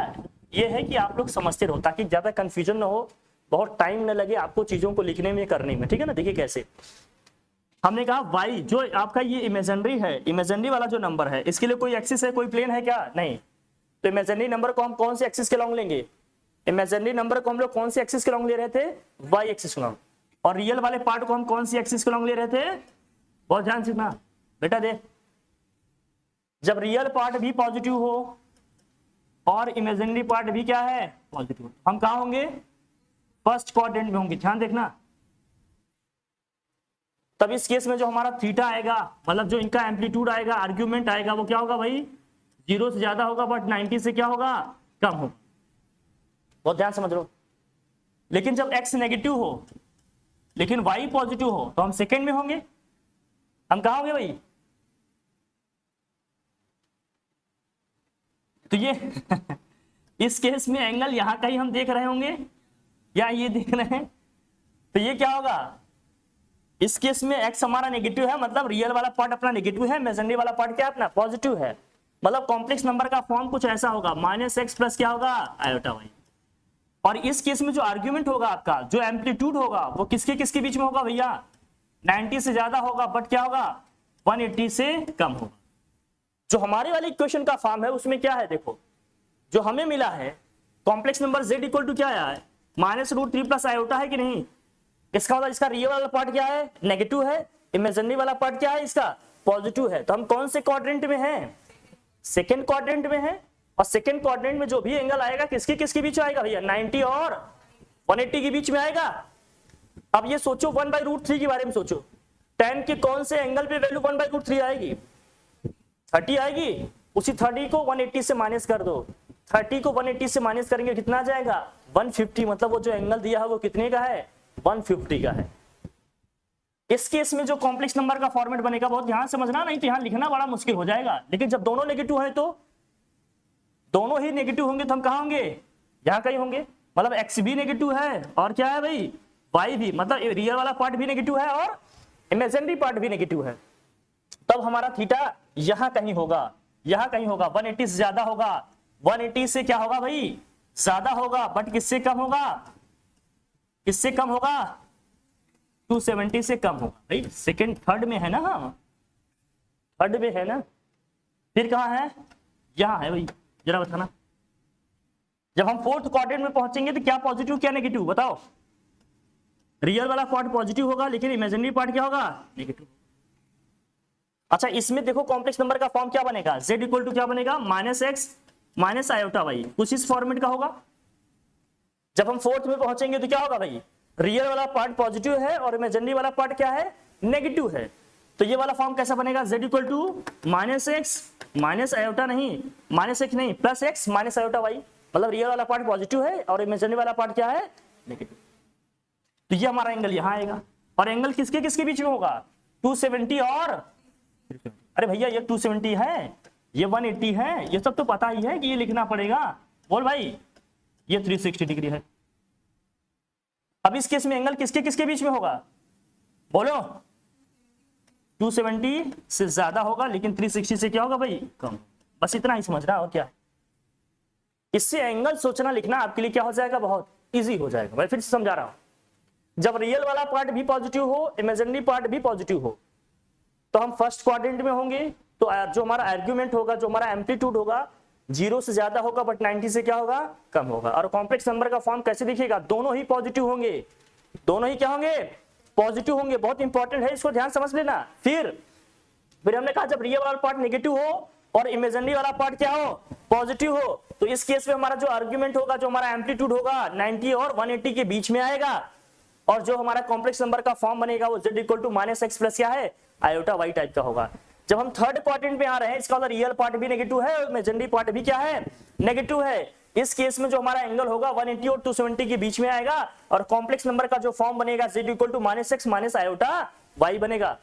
ये है कि आप लोग समझते रहो ताकि ज्यादा कंफ्यूजन ना हो, बहुत टाइम न लगे आपको चीजों को लिखने में करने में, ठीक है ना। देखिए कैसे हमने कहा y जो आपका ये इमेजिनरी है, इमेजिनरी वाला जो नंबर है इसके लिए कोई एक्सिस है, कोई प्लेन है क्या? नहीं। तो इमेजिनरी नंबर को हम कौन से एक्सिस के लॉन्ग लेंगे? इमेजिनरी नंबर को हम लोग कौन से एक्सिस के लॉन्ग ले रहे थे? y एक्सिस के लॉन्ग। और रियल वाले पार्ट को हम कौन सी एक्सिस के लॉन्ग ले रहे थे? बहुत ध्यान से सुनना बेटा। देख जब रियल पार्ट भी पॉजिटिव हो और इमेजिनरी पार्ट भी क्या है? पॉजिटिव, हम कहाँ होंगे? फर्स्ट क्वाड्रेंट में होंगे। ध्यान देखना। तब इस केस में जो हमारा थीटा आएगा, मतलब जो इनका एम्पलीट्यूड आएगा, आर्ग्यूमेंट आएगा, वो क्या होगा भाई? 0 से ज्यादा होगा बट 90 से क्या होगा? कम होगा। बहुत ध्यान समझ लो। लेकिन जब x नेगेटिव हो लेकिन y पॉजिटिव हो तो हम सेकेंड में होंगे। हम कहा होंगे भाई? तो ये इस केस में एंगल यहां कहीं हम देख रहे होंगे या ये देख रहे हैं, तो ये क्या होगा? इस केस में x हमारा नेगेटिव है, मतलब रियल वाला पार्ट अपना नेगेटिव है, इमेजिनरी वाला पार्ट क्या है? अपना पॉजिटिव है। मतलब कॉम्प्लेक्स नंबर का फॉर्म कुछ ऐसा होगा, -x प्लस क्या होगा? Iota y। और इस केस में जो आर्ग्यूमेंट होगा आपका, जो एम्पलीट्यूड होगा, वो किसके किसके बीच में होगा भैया? 90 से ज्यादा होगा बट क्या होगा? 180 से कम होगा। जो हमारे वाले इक्वेशन का फॉर्म है उसमें क्या है? देखो जो हमें मिला है complex number z equal to क्या है? -√3 प्लस आयोटा है कि नहीं? इसका मतलब इसका रियल वाला पार्ट क्या है? नेगेटिव है। इमेजिनरी वाला पार्ट क्या है? इसका पॉजिटिव है। तो हम कौन से क्वाड्रेंट में हैं? सेकेंड क्वाड्रेंट में है। और सेकेंड क्वाड्रेंट में जो भी एंगल आएगा किसके किसके बीच में आएगा भैया? 90 और 180 के बीच में आएगा। अब ये सोचो 1/√3 के बारे में सोचो। tan के कौन से एंगल पे वैल्यू 1/√3 आएगी? 30 आएगी। उसी 30 को 180 से माइनस कर दो। 30 को 180 से माइनस करेंगे कितना आ जाएगा? 150। मतलब वो जो एंगल दिया है वो कितने का है? 150 का है। इस केस में जो कॉम्प्लेक्स नंबर का फॉर्मेट बनेगा, बहुत ध्यान समझना, नहीं तो यहां लिखना बड़ा मुश्किल हो जाएगा। लेकिन जब दोनों नेगेटिव है तो दोनों ही नेगेटिव होंगे तो हम कहां होंगे? यहां कहीं होंगे। मतलब x भी नेगेटिव है और क्या है भाई? y भी, मतलब रियल वाला पार्ट भी नेगेटिव है और इमेजिनरी पार्ट भी नेगेटिव है। तब हमारा थीटा यहां कहीं होगा, यहां कहीं होगा। 180 से ज्यादा होगा। 180 से क्या होगा भाई? ज्यादा होगा। बट किससे कम होगा? किससे कम होगा? 270 से कम होगा। भाई सेकेंड थर्ड में है ना? हाँ थर्ड में है ना। फिर कहाँ है? यहां है भाई। जरा बताना, जब हम फोर्थ क्वाड्रेंट में पहुंचेंगे तो क्या पॉजिटिव क्या नेगेटिव? बताओ। रियल वाला पार्ट पॉजिटिव होगा लेकिन इमेजिनरी पार्ट क्या होगा? नेगेटिव। अच्छा इसमें देखो कॉम्प्लेक्स नंबर का फॉर्म क्या बनेगा? z इक्वल टू क्या बनेगा? -x minus iota y। कुछ इस फॉर्मेट का होगा। जब हम फोर्थ में पहुंचेंगे तो क्या होगा भाई? रियल वाला पार्ट पॉजिटिव है और इमेजिनरी वाला पार्ट क्या है? नेगेटिव है। तो ये वाला फॉर्म कैसा बनेगा? z equal to -x minus iota नहीं, -x नहीं, +x माइनस आयोटा y। मतलब रियल वाला पार्ट पॉजिटिव है और इमेजिनरी वाला पार्ट क्या है? नेगेटिव। तो ये हमारा एंगल यहाँ आएगा। और एंगल किसके किसके बीच में होगा? 270 और अरे भैया ये 270 है, ये 180 है, ये सब तो पता ही है कि ये लिखना पड़ेगा। बोल भाई ये 360 डिग्री है। अब इस केस में एंगल किसके किसके बीच में होगा? बोलो। 270 से ज्यादा होगा लेकिन 360 से क्या होगा भाई? कम। बस इतना ही समझना और क्या है। इससे एंगल सोचना लिखना आपके लिए क्या हो जाएगा? बहुत इजी हो जाएगा। मैं फिर से समझा रहा हूं। जब रियल वाला पार्ट भी पॉजिटिव हो, इमेजिनरी पार्ट भी पॉजिटिव हो, तो हम फर्स्ट क्वाड्रेंट में होंगे। तो जो हमारा आर्ग्यूमेंट होगा, जो हमारा एम्पलीट्यूड होगा, 0 से ज्यादा होगा बट 90 से क्या होगा? कम होगा। और कॉम्प्लेक्स नंबर का फॉर्म कैसे दिखेगा? दोनों ही पॉजिटिव होंगे। दोनों ही क्या होंगे? पॉजिटिव होंगे। बहुत इंपॉर्टेंट है, इसको ध्यान समझ लेना। फिर हमने कहा जब रियल वाला पार्ट नेगेटिव हो और इमेजिनरी वाला पार्ट क्या हो? पॉजिटिव हो, तो इस केस में हमारा जो आर्ग्यूमेंट होगा, जो हमारा एम्पलीट्यूड होगा, 90 और 180 के बीच में आएगा। और जो हमारा कॉम्प्लेक्स नंबर का फॉर्म बनेगा वो z equal to -x plus क्या है? आयोटा y टाइप का होगा। जब हम थर्ड क्वाड्रेंट में आ रहे हैं, इसका मतलब रियल पार्ट भी नेगेटिव है और इमेजिनरी पार्ट भी क्या है? नेगेटिव है। इस केस में जो हमारा एंगल होगा 180 और 270 के बीच में आएगा, और कॉम्प्लेक्स नंबर का जो फॉर्म बनेगा z equal to -x minus iota y बनेगा।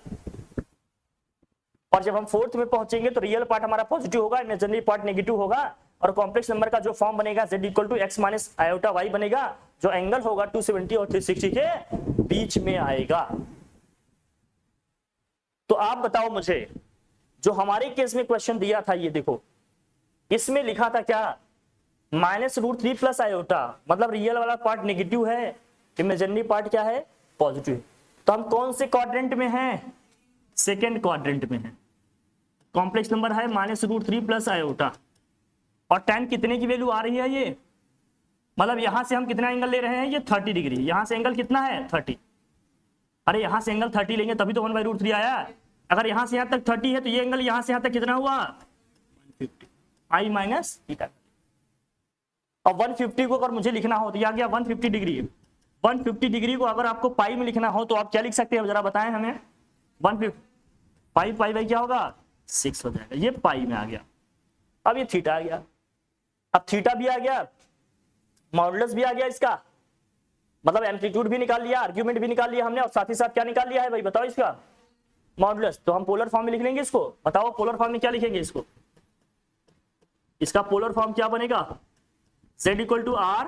और जब हम फोर्थ में पहुंचेंगे तो रियल पार्ट हमारा पॉजिटिव होगा, इमेजिनरी पार्ट नेगेटिव होगा, और कॉम्प्लेक्स नंबर का जो फॉर्म बनेगा z equal to x minus iota y बनेगा, जो एंगल होगा 270 और 360 के बीच में आएगा। तो आप बताओ मुझे, जो हमारे केस में क्वेश्चन दिया था, ये देखो इसमें लिखा था क्या, -√3 प्लस आयोटा, मतलब रियल वाला पार्ट नेगेटिव है, इमेजिनरी पार्ट क्या है, पॉजिटिव। तो हम कौन से क्वाड्रेंट में हैं, सेकेंड क्वाड्रेंट में है। कॉम्प्लेक्स नंबर है -√3 प्लस आयोटा, और tan कितने की वैल्यू आ रही है, ये मतलब यहां से हम कितना एंगल ले रहे हैं, ये 30 डिग्री, यहां से एंगल कितना है 30। अरे यहां से एंगल 30 लेंगे तभी तो 1/√3 आया। अगर यहां से यहां तक 30 है तो ये एंगल यहां से यहां तक कितना हुआ, 150, I माइनस थीटा। अब 150 को अगर मुझे लिखना हो तो यह गया 150 डिग्री। 150 डिग्री को अगर आपको पाई में लिखना हो तो आप क्या लिख सकते हैं, जरा बताएं हमें। 150 पाई पाई बाई क्या होगा, 6 हो जाएगा, ये पाई में आ गया। अब ये थीटा आ गया, अब थीटा भी आ गया, मॉडुलस भी आ गया इसका, मतलब एम्पलीट्यूड भी निकाल लिया, आर्ग्यूमेंट भी निकाल लिया हमने, और साथ ही साथ क्या निकाल लिया है भाई, बताओ इसका मॉडुलस। तो हम पोलर फॉर्म में लिख लेंगे इसको, बताओ पोलर फॉर्म में क्या लिखेंगे इसको, इसका पोलर फॉर्म क्या बनेगा, z इक्वल टू आर,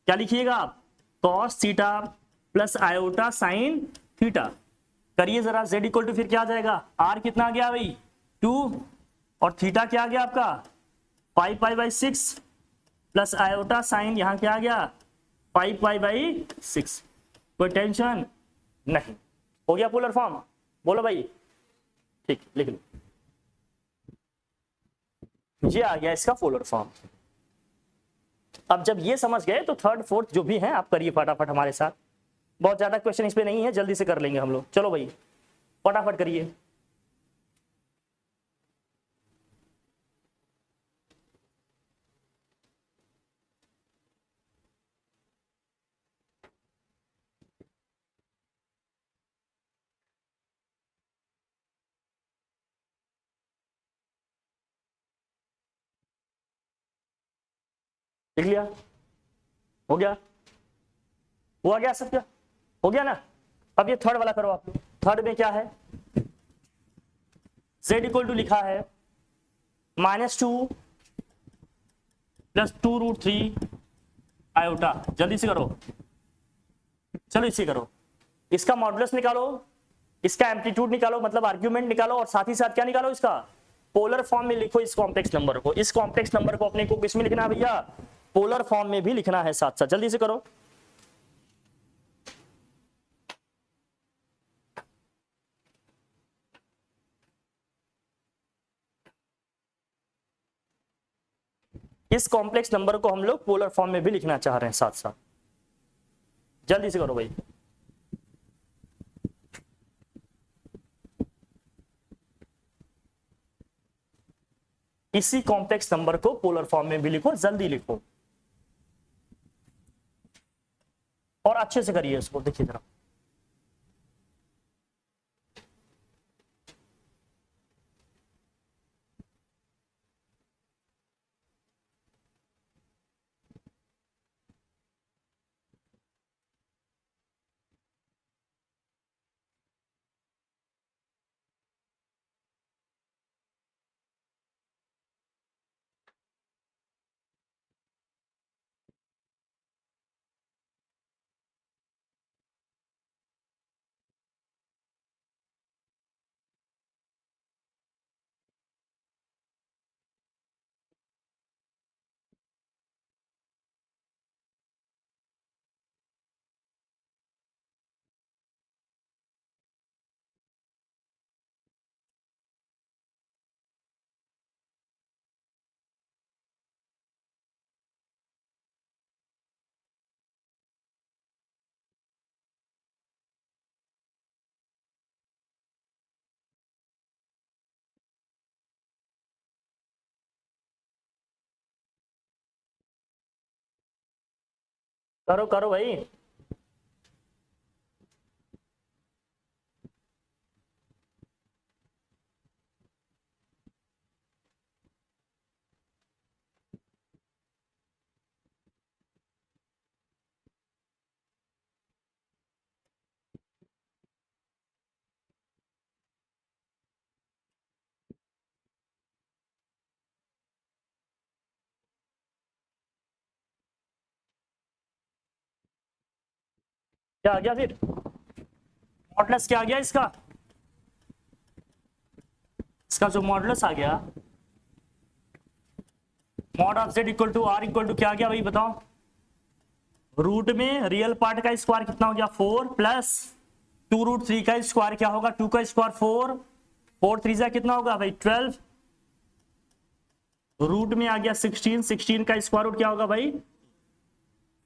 क्या लिखिएगा आप, cos theta plus iota sine theta. करिए जरा, z इक्वल टू फिर क्या आ जाएगा, r कितना आ गया भाई 2, और थीटा क्या आ गया आपका 5 pi by 6 plus iota sign यहां क्या आ गया 5 पाई बाई 6। कोई टेंशन नहीं, हो गया पोलर फॉर्म, बोलो भाई, ठीक लिख लो, ये आ गया इसका पोलर फॉर्म। अब जब ये समझ गए तो थर्ड फोर्थ जो भी है आप करिए फटाफट हमारे साथ, बहुत ज्यादा क्वेश्चन इस पे नहीं है, जल्दी से कर लेंगे हम लोग। चलो भाई फटाफट करिए। लिख लिया, हो गया, वो आ गया सब, क्या हो गया ना। अब ये थर्ड वाला करो आप, थर्ड में क्या है, z इक्वल टू लिखा है -2 प्लस 2√3 आयोटा, जल्दी से करो, चलो इसे करो, इसका मॉडुलस निकालो, इसका एम्पलीट्यूड निकालो, मतलब आर्ग्यूमेंट निकालो, और साथ ही साथ क्या निकालो, इसका पोलर फॉर्म में लिखो इस कॉम्प्लेक्स नंबर को। इस कॉम्प्लेक्स नंबर को अपने को किसमें लिखना है भैया, पोलर फॉर्म में भी लिखना है साथ साथ, जल्दी से करो। इस कॉम्प्लेक्स नंबर को हम लोग पोलर फॉर्म में भी लिखना चाह रहे हैं साथ साथ, जल्दी से करो भाई। इसी कॉम्प्लेक्स नंबर को पोलर फॉर्म में भी लिखो, जल्दी लिखो और अच्छे से करिए इसको, देखिए जरा। करो करो भाई, क्या आ गया फिर, मॉडुलस क्या आ गया इसका, इसका जो मॉडुलस आ गया, mod of z equal to r equal to क्या आ गया भाई बताओ, रूट में रियल पार्ट का स्क्वायर कितना हो गया 4 प्लस 2√3 का स्क्वायर क्या होगा 2 का स्क्वायर 4, 4 3 कितना होगा भाई 12, रूट में आ गया 16, 16 का स्क्वायर रूट क्या होगा भाई,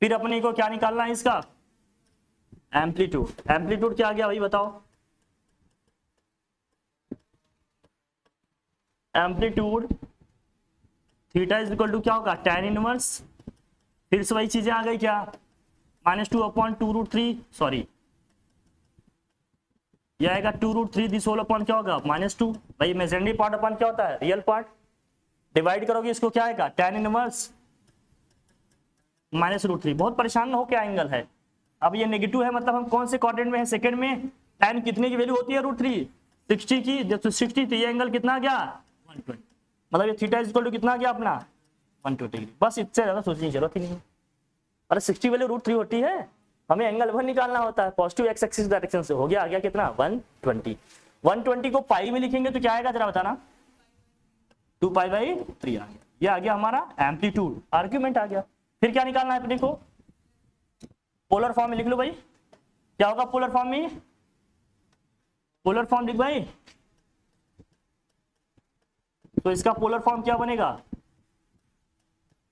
फिर अपने को क्या निकालना है इसका एम्पलीट्यूड, एम्पलीट्यूड क्या आ गया भाई बताओ, amplitude theta is equal to क्या होगा tan इनवर्स, फिर से वही चीजें आ गई क्या, -2/2√3, सॉरी ये आएगा 2√3 दिस होल अपॉन क्या होगा -2, भाई इमेजिनरी पार्ट अपॉन क्या होता है रियल पार्ट, डिवाइड करोगे इसको क्या आएगा tan इनवर्स -√3, बहुत परेशान ना हो क्या एंगल है, अब ये नेगेटिव है मतलब हम कौन से क्वाड्रेंट में है सेकंड में, tan कितने की वैल्यू होती है √3 60 की, जब 60 तो ये एंगल कितना आ गया 120, मतलब ये थीटा इज इक्वल टू कितना आ गया अपना 120 डिग्री, बस इससे ज्यादा सोचने की जरूरत ही नहीं है। अरे 60 वैल्यू √3 होती है, हमें एंगल 1 निकालना होता है पॉजिटिव एक्स एक्सिस डायरेक्शन से, हो गया आ गया कितना 120, 120 को पाई में लिखेंगे तो क्या आएगा जरा बताना 2π/3 आ गया, ये आ गया हमारा एम्पलीट्यूड, आर्ग्यूमेंट आ गया, फिर क्या निकालना है अपने को, पोलर फॉर्म में लिख लो भाई, क्या होगा पोलर फॉर्म में, पोलर फॉर्म लिख भाई, तो इसका पोलर फॉर्म क्या बनेगा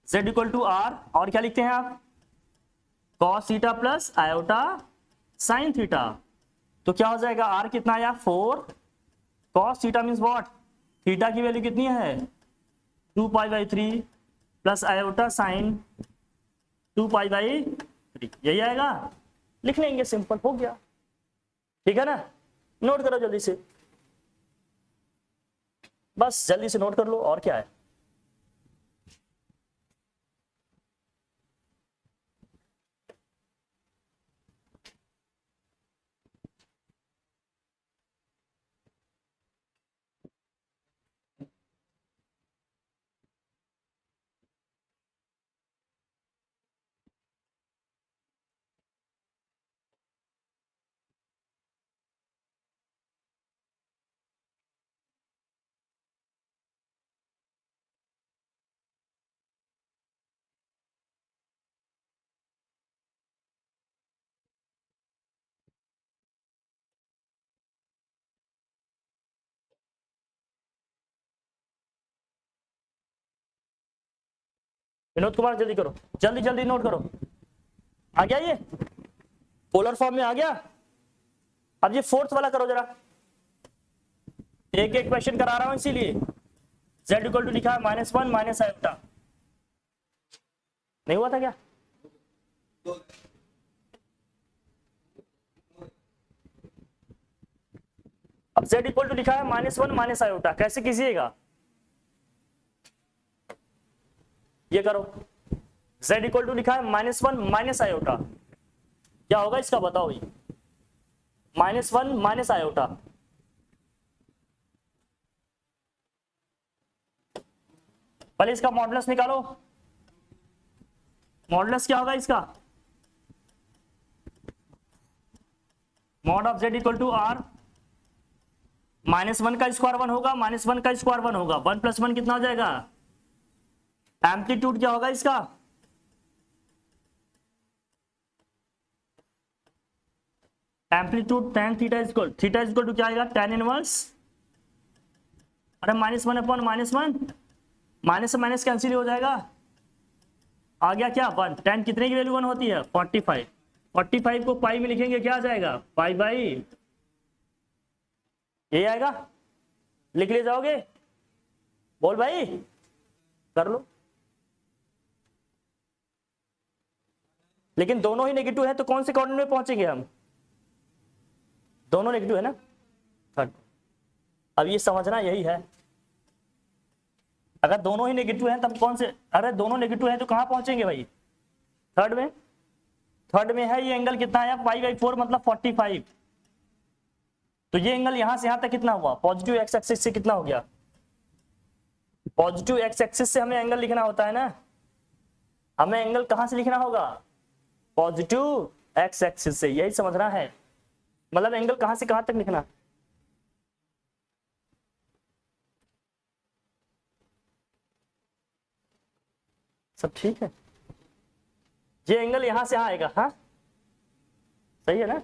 z इक्वल टू आर, और क्या लिखते हैं आप cos theta plus iota sine theta, तो क्या हो जाएगा r कितना आया 4, cos theta means what, theta की वैल्यू कितनी है 2π/3 प्लस आयोटा साइन 2π/3, यही आएगा, लिख लेंगे सिंपल हो गया, ठीक है ना, नोट करो जल्दी से, बस जल्दी से नोट कर लो और क्या है, विनोद कुमार जल्दी करो, जल्दी जल्दी नोट करो, आ गया ये पोलर फॉर्म में आ गया, अब ये फोर्थ वाला करो जरा, एक एक क्वेश्चन करा रहा हूं इसीलिए, z इक्वल टू लिखा है -1 माइनस आयोटा, नहीं हुआ था क्या, अब z इक्वल टू लिखा है -1 माइनस आयोटा, कैसे कीजिएगा, ये करो, z इक्वल टू लिखा है -1 माइनस आयोटा, क्या होगा इसका बताओ ये, -1 माइनस आयोटा, पहले इसका मॉडुलस निकालो, मॉडुलस क्या होगा इसका, mod of z equal to r, -1 का स्क्वायर 1 होगा, -1 का स्क्वायर 1 होगा, 1 + 1 कितना हो जाएगा, एम्पलीट्यूड क्या होगा इसका, amplitude tan theta equal to क्या आएगा tan इनवर्स, अरे -1 अपॉन -1, माइनस से माइनस कैंसिल हो जाएगा, आ गया क्या 1, tan कितने की वैल्यू 1 होती है 45, 45 को पाई में लिखेंगे क्या आ जाएगा पाई/, यही आएगा, लिख ले जाओगे, बोल भाई कर लो, लेकिन दोनों ही नेगेटिव है तो कौन से कोऑर्डिनेट में पहुंचेंगे हम, दोनों नेगेटिव है ना, थर्ड, अब ये समझना यही है, अगर दोनों ही नेगेटिव हैं तब कौन से, अरे दोनों नेगेटिव हैं तो कहां पहुंचेंगे भाई थर्ड में, थर्ड में है ये एंगल कितना आया π/4 मतलब 45, तो ये एंगल यहां से यहां तक कितना हुआ पॉजिटिव एक्स एक्सिस से कितना हो गया, पॉजिटिव एक्स एक्सिस से हमें एंगल लिखना होता है ना, हमें एंगल कहां से लिखना होगा पॉजिटिव एक्स एक्सिस से, यही समझना है। मतलब एंगल कहां से कहां तक लिखना। सब ठीक है। ये एंगल यहां से आएगा, हाँ सही है ना,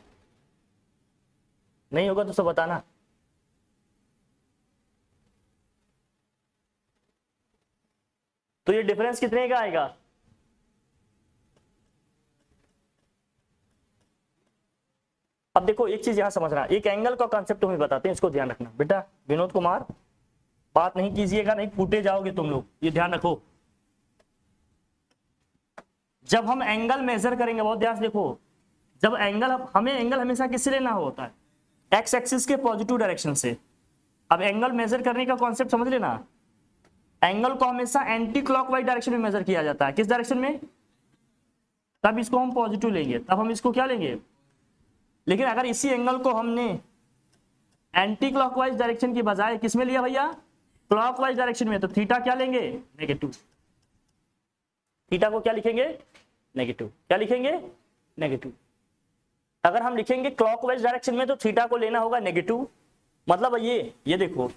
नहीं होगा तो सब बताना। तो ये डिफरेंस कितने का आएगा। अब देखो एक चीज यहां समझना, एक एंगल का कॉन्सेप्ट तुम्हें बताते हैं, इसको ध्यान रखना बेटा। विनोद कुमार बात नहीं कीजिएगा, नहीं कूटे जाओगे तुम लोग, ये ध्यान रखो। जब हम एंगल मेजर करेंगे, बहुत ध्यान से देखो, जब एंगल, हमें एंगल हमेशा किससे लेना होता है, एक्स एक्सिस के पॉजिटिव डायरेक्शन से। अब एंगल मेजर करने का कॉन्सेप्ट समझ लेना, एंगल को हमेशा एंटी क्लॉकवाइज डायरेक्शन में मेजर किया जाता है। किस डायरेक्शन में, तब इसको हम पॉजिटिव लेंगे, तब हम इसको क्या लेंगे। लेकिन अगर इसी एंगल को हमने एंटी क्लॉकवाइज डायरेक्शन की बजाय किस में लिया भैया, क्लॉकवाइज डायरेक्शन में, तो थीटा क्या लेंगे, नेगेटिव। थीटा को क्या लिखेंगे, नेगेटिव। क्या लिखेंगे, नेगेटिव। अगर हम लिखेंगे क्लॉकवाइज डायरेक्शन में तो थीटा को लेना होगा नेगेटिव। मतलब ये देखो,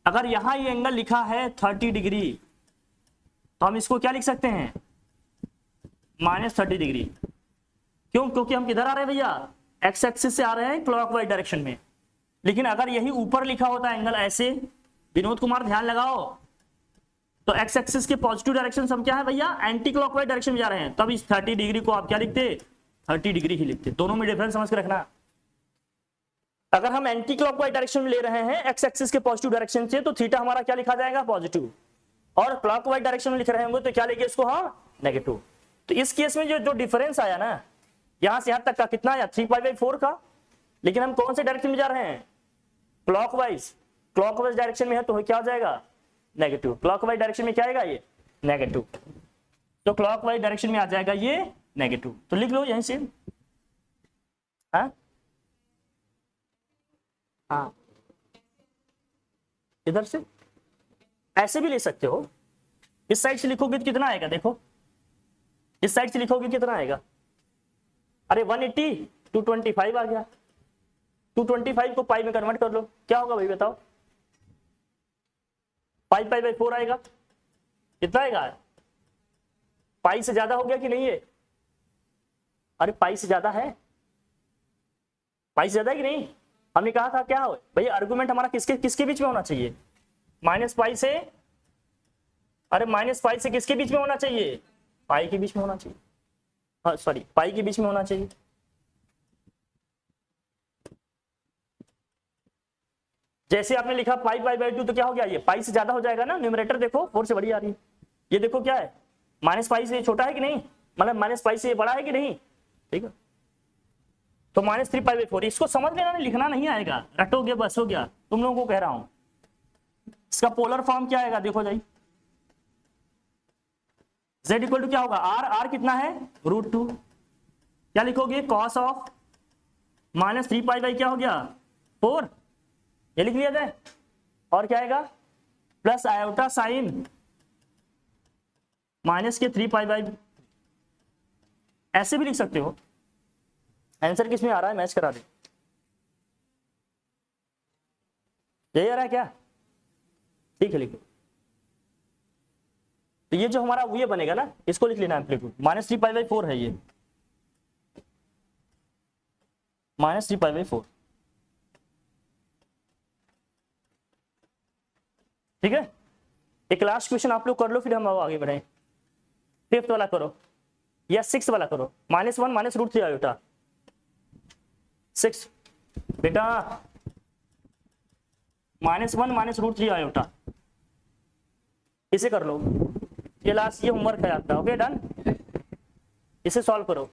अगर यहां ये एंगल लिखा है 30 डिग्री, तो हम इसको क्या लिख सकते हैं, -30 डिग्री। क्यों, क्योंकि हम किधर आ रहे हैं भैया, एक्स एक्सिस से आ रहे हैं क्लॉकवाइज डायरेक्शन में। लेकिन अगर यही ऊपर लिखा होता है एंगल ऐसे, विनोद कुमार ध्यान लगाओ, तो एक्स एक्सिस के पॉजिटिव डायरेक्शन हम क्या है भैया, एंटी क्लॉकवाइज डायरेक्शन में जा रहे हैं, तब इस 30 डिग्री को आप क्या लिखते, 30 डिग्री ही लिखते। दोनों में डिफरेंस समझ के रखना। अगर हम एंटी क्लॉकवाइज डायरेक्शन में ले रहे हैं एक्स एक्सिस के पॉजिटिव डायरेक्शन से, तो थीटा हमारा क्या लिखा जाएगा, पॉजिटिव। और क्लॉकवाइज डायरेक्शन में लिख रहे होंगे तो क्या लेंगे इसको, हाँ नेगेटिव। तो इस केस में जो डिफरेंस आया ना, यहां से यहां तक का कितना आया, 3π/4 का। लेकिन हम कौन से डायरेक्शन में जा रहे हैं, क्लॉकवाइज। क्लॉकवाइज डायरेक्शन में है तो क्या हो जाएगा, नेगेटिव। क्लॉकवाइज डायरेक्शन में क्या आएगा, ये नेगेटिव। तो क्लॉकवाइज डायरेक्शन में आ जाएगा ये नेगेटिव। तो लिख लो यहीं से, हाँ हाँ, इधर से ऐसे भी ले सकते हो। इस साइड से लिखोगे तो कितना आएगा, देखो इस साइड से लिखोगे कितना आएगा, अरे 180, 225 आ गया। 225 को पाई में कन्वर्ट कर लो, क्या होगा भाई बताओ, 5π/4 आएगा। कितना आएगा, पाई से ज्यादा हो गया कि नहीं है, अरे पाई से ज्यादा है, पाई से ज्यादा है कि नहीं। हमने कहा था क्या हो भैया, आर्गुमेंट हमारा किसके किसके बीच में होना चाहिए, -π से, अरे -π से किसके बीच में होना चाहिए, पाई के बीच में होना चाहिए, हाँ सॉरी पाई के बीच में होना चाहिए। जैसे आपने लिखा π/2 तो क्या हो गया, ये पाई से ज्यादा हो जाएगा ना, न्यूमरेटर देखो 4 से बड़ी आ रही है। ये देखो क्या है, -π से छोटा है कि नहीं, मतलब -π से बड़ा है कि नहीं, ठीक है। तो -3π/4, इसको समझ लेना, नहीं लिखना नहीं आएगा, रटोगे बस हो गया। तुम लोगों को कह रहा हूं, इसका पोलर फॉर्म क्या आएगा, देखो जाइए, z इक्वल टू क्या होगा, r कितना है, √2। क्या लिखोगे, cos ऑफ -3π क्या हो गया, 4, ये लिख लिया जाए। और क्या आएगा, प्लस आयोटा साइन -3π, ऐसे भी लिख सकते हो। आंसर किसमें आ रहा है, मैच करा दे, यही आ रहा है क्या, ठीक है लिखो। तो ये जो हमारा ये बनेगा ना, इसको लिख लेना, एम्पलीट्यूड -3π/4 है ये, -3π/4, ठीक है। एक लास्ट क्वेश्चन आप लोग कर लो, फिर हम आगे बढ़े। 5th वाला करो या 6th वाला करो, -1 -√3 आयोटा, 6 बेटा, -1 -√3 आयोटा, इसे कर लो। ये लास्ट, ये होमवर्क है आपका, ओके डन। इसे सॉल्व करो।